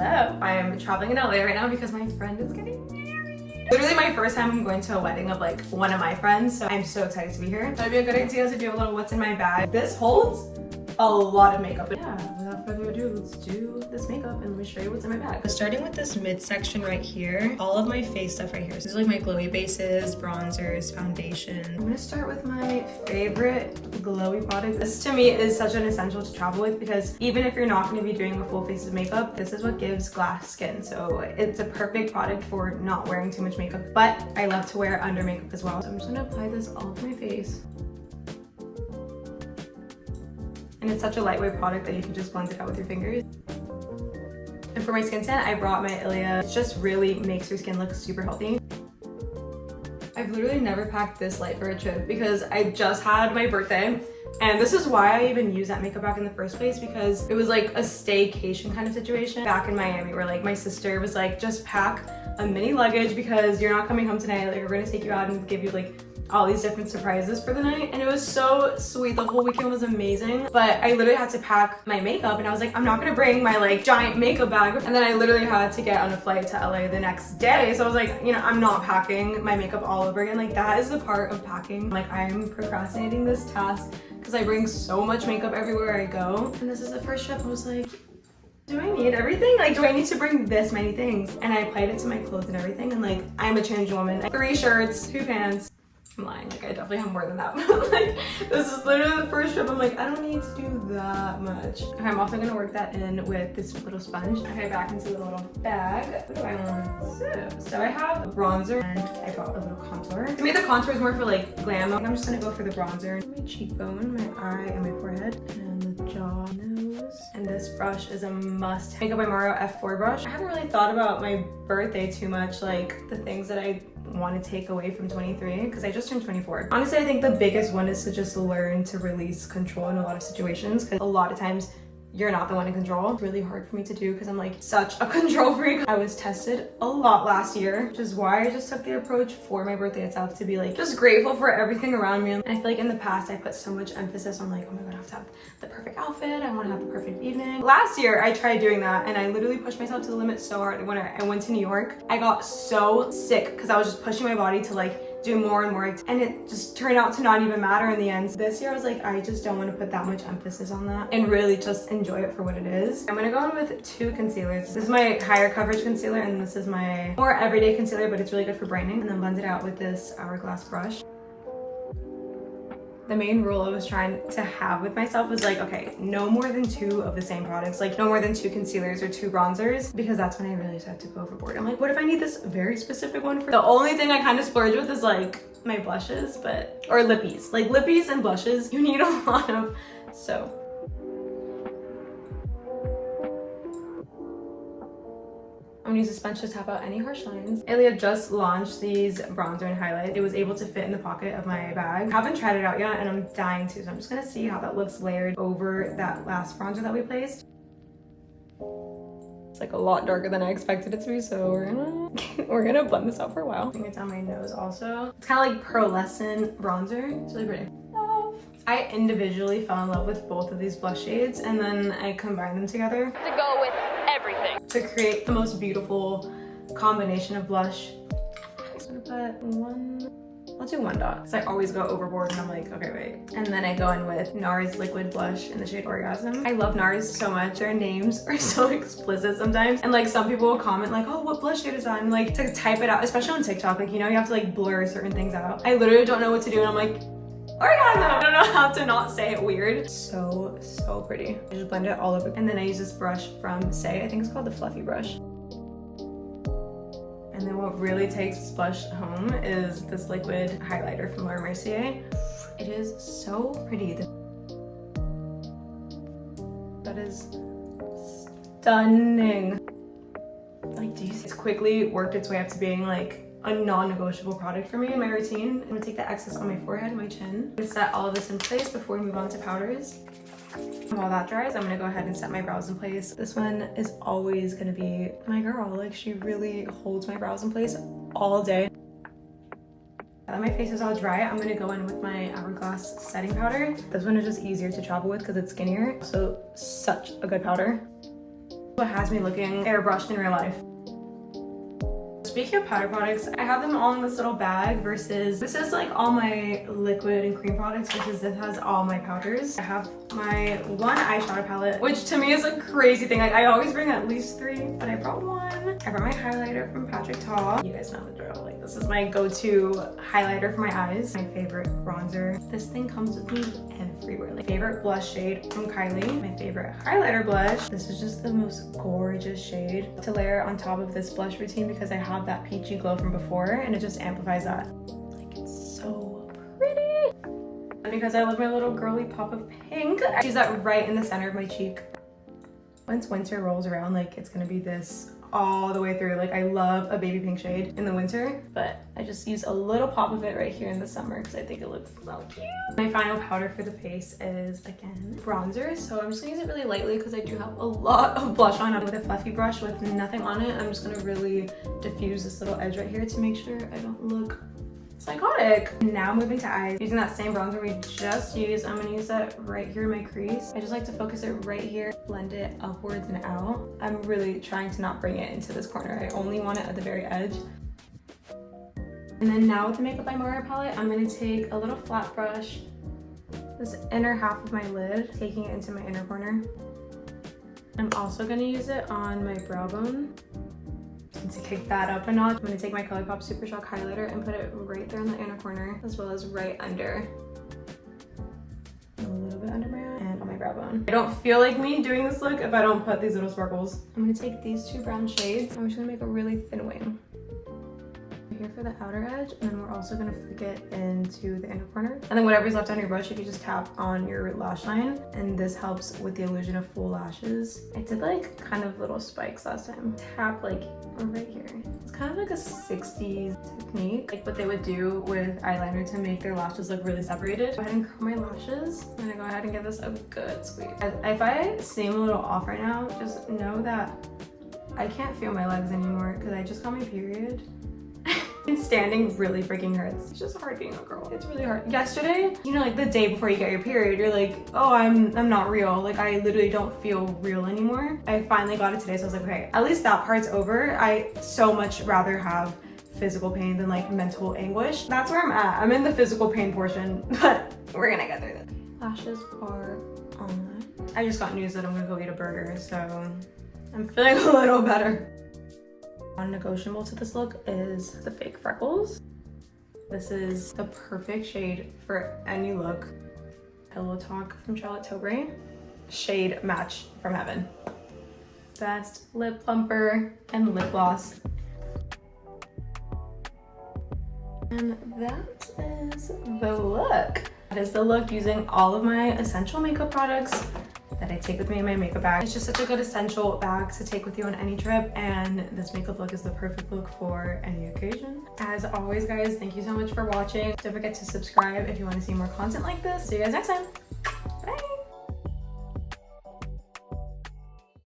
Hello. I am traveling in LA right now because my friend is getting married. Literally my first time I'm going to a wedding of like one of my friends, so I'm so excited to be here. So it'd be a good idea to do a little what's in my bag. This holds a lot of makeup. Yeah, without further ado, let's do this makeup and let me show you what's in my bag. Starting with this midsection right here, all of my face stuff right here. So these are like my glowy bases, bronzers, foundation. I'm gonna start with my favorite glowy product. This to me is such an essential to travel with because even if you're not gonna be doing a full face of makeup, this is what gives glass skin. So it's a perfect product for not wearing too much makeup, but I love to wear under makeup as well. So I'm just gonna apply this all over my face. And it's such a lightweight product that you can just blend it out with your fingers. And for my skin tint, I brought my Ilia. It just really makes your skin look super healthy. I've literally never packed this light for a trip because I just had my birthday. And this is why I even used that makeup bag in the first place, because it was like a staycation kind of situation back in Miami where like my sister was like, just pack a mini luggage because you're not coming home tonight. Like we're gonna take you out and give you like all these different surprises for the night. And it was so sweet. The whole weekend was amazing. But I literally had to pack my makeup and I was like, I'm not gonna bring my like giant makeup bag. And then I literally had to get on a flight to LA the next day. So I was like, you know, I'm not packing my makeup all over again. Like that is the part of packing. Like I'm procrastinating this task because I bring so much makeup everywhere I go. And this is the first trip I was like, do I need everything? Like, do I need to bring this many things? And I applied it to my clothes and everything. And like, I'm a changed woman. 3 shirts, 2 pants. I'm lying, like I definitely have more than that, but like this is literally the first trip I'm like, I don't need to do that much. Okay, I'm also gonna work that in with this little sponge. Okay, back into the little bag. What do I want? So I have a bronzer and I got a little contour. To me the contour is more for like glam. I'm just gonna go for the bronzer. My cheekbone, my eye, and my forehead, and the jaw, nose. And this brush is a must. Makeup by Mario F4 brush. I haven't really thought about my birthday too much, like the things that I want to take away from 23 because I just turned 24. Honestly, I think the biggest one is to just learn to release control in a lot of situations because a lot of times you're not the one in control. It's really hard for me to do because I'm like such a control freak. I was tested a lot last year, which is why I just took the approach for my birthday itself to be like just grateful for everything around me. And I feel like in the past I put so much emphasis on like, oh my god, I have to have the perfect outfit, I want to have the perfect evening. Last year I tried doing that and I literally pushed myself to the limit so hard. When I went to New York, I got so sick because I was just pushing my body to like do more and more, and it just turned out to not even matter in the end. This year I was like, I just don't want to put that much emphasis on that and really just enjoy it for what it is. I'm gonna go in with 2 concealers. This is my higher coverage concealer and this is my more everyday concealer, but it's really good for brightening, and then blend it out with this hourglass brush. The main rule I was trying to have with myself was like, okay, no more than 2 of the same products, like no more than 2 concealers or 2 bronzers, because that's when I really start to go overboard. I'm like, what if I need this very specific one? The only thing I kind of splurge with is like my blushes, or lippies. Like lippies and blushes, you need a lot of, so. I'm gonna use a sponge to tap out any harsh lines. Ilia just launched these bronzer and highlight. It was able to fit in the pocket of my bag. I haven't tried it out yet and I'm dying to, so I'm just gonna see how that looks layered over that last bronzer that we placed. It's like a lot darker than I expected it to be, so we're gonna blend this out for a while. Bring it down my nose also. It's kind of like pearlescent bronzer. It's really pretty. I individually fell in love with both of these blush shades and then I combined them together to go with everything to create the most beautiful combination of blush. I'm just gonna put 1, I'll do 1 dot because I always go overboard and I'm like, okay, wait. And then I go in with NARS liquid blush in the shade Orgasm. I love NARS so much. Their names are so explicit sometimes. And like some people will comment like, oh, what blush shade is that? And like to type it out, especially on TikTok, like, you know, you have to like blur certain things out. I literally don't know what to do and I'm like, Orgasm! I don't know how to not say it weird. So pretty. I just blend it all over. And then I use this brush from Seine. I think it's called the Fluffy brush. And then what really takes this blush home is this liquid highlighter from Mercier. It is so pretty. That is stunning. Like, do you see? It's quickly worked its way up to being like a non-negotiable product for me in my routine. I'm gonna take the excess on my forehead and my chin. I'm gonna set all of this in place before we move on to powders. While that dries, I'm gonna go ahead and set my brows in place. This one is always gonna be my girl. Like, she really holds my brows in place all day. Now that my face is all dry, I'm gonna go in with my Hourglass setting powder. This one is just easier to travel with because it's skinnier. So such a good powder. what has me looking airbrushed in real life. Speaking of powder products, I have them all in this little bag versus this is like all my liquid and cream products versus this has all my powders. I have my one eyeshadow palette, which to me is a crazy thing. Like I always bring at least 3, but I brought 1. I brought my highlighter from Patrick Ta. You guys know the drill. Like this is my go-to highlighter for my eyes. My favorite bronzer. This thing comes with me everywhere. Like favorite blush shade from Kylie. My favorite highlighter blush. This is just the most gorgeous shade to layer on top of this blush routine because I have that peachy glow from before and it just amplifies that. Like it's so pretty. And because I love my little girly pop of pink, I use that right in the center of my cheek. Once winter rolls around, like it's gonna be this all the way through. Like I love a baby pink shade in the winter, but I just use a little pop of it right here in the summer because I think it looks so cute. My final powder for the face is again bronzer, so I'm just gonna use it really lightly because I do have a lot of blush on. With a fluffy brush with nothing on it, I'm just gonna really diffuse this little edge right here to make sure I don't look psychotic. Now moving to eyes, using that same bronzer we just used, I'm gonna use that right here in my crease. I just like to focus it right here, blend it upwards and out. I'm really trying to not bring it into this corner. I only want it at the very edge. And then now with the Makeup by Mario palette, I'm gonna take a little flat brush, this inner half of my lid, taking it into my inner corner. I'm also gonna use it on my brow bone. And to kick that up a notch, I'm going to take my Colourpop Supershock highlighter and put it right there in the inner corner, as well as right under, a little bit under my eye and on my brow bone. I don't feel like me doing this look if I don't put these little sparkles. I'm going to take these 2 brown shades. I'm just going to make a really thin wing here for the outer edge, and then we're also going to flick it into the inner corner. And then whatever's left on your brush, you can just tap on your lash line, and this helps with the illusion of full lashes. I did like kind of little spikes last time. Tap like right here. It's kind of like a 60s technique, like what they would do with eyeliner to make their lashes look really separated. Go ahead and curl my lashes. I'm gonna go ahead and give this a good squeeze. If I seem a little off right now, just know that I can't feel my legs anymore because I just got my period. And standing really freaking hurts. It's just hard being a girl. It's really hard. Yesterday, you know, like the day before you get your period, you're like, oh, I'm not real. Like I literally don't feel real anymore. I finally got it today, so I was like, okay, at least that part's over. I so much rather have physical pain than like mental anguish. That's where I'm at. I'm in the physical pain portion, but we're gonna get through this. Lashes are on. I just got news that I'm gonna go eat a burger, so I'm feeling a little better. Non-negotiable to this look is the fake freckles. This is the perfect shade for any look. Pillow Talk from Charlotte Tilbury. Shade match from heaven. Best lip plumper and lip gloss. And that is the look. That is the look using all of my essential makeup products that I take with me in my makeup bag. It's just such a good essential bag to take with you on any trip, and this makeup look is the perfect look for any occasion. As always, guys, thank you so much for watching. Don't forget to subscribe if you want to see more content like this. See you guys next time.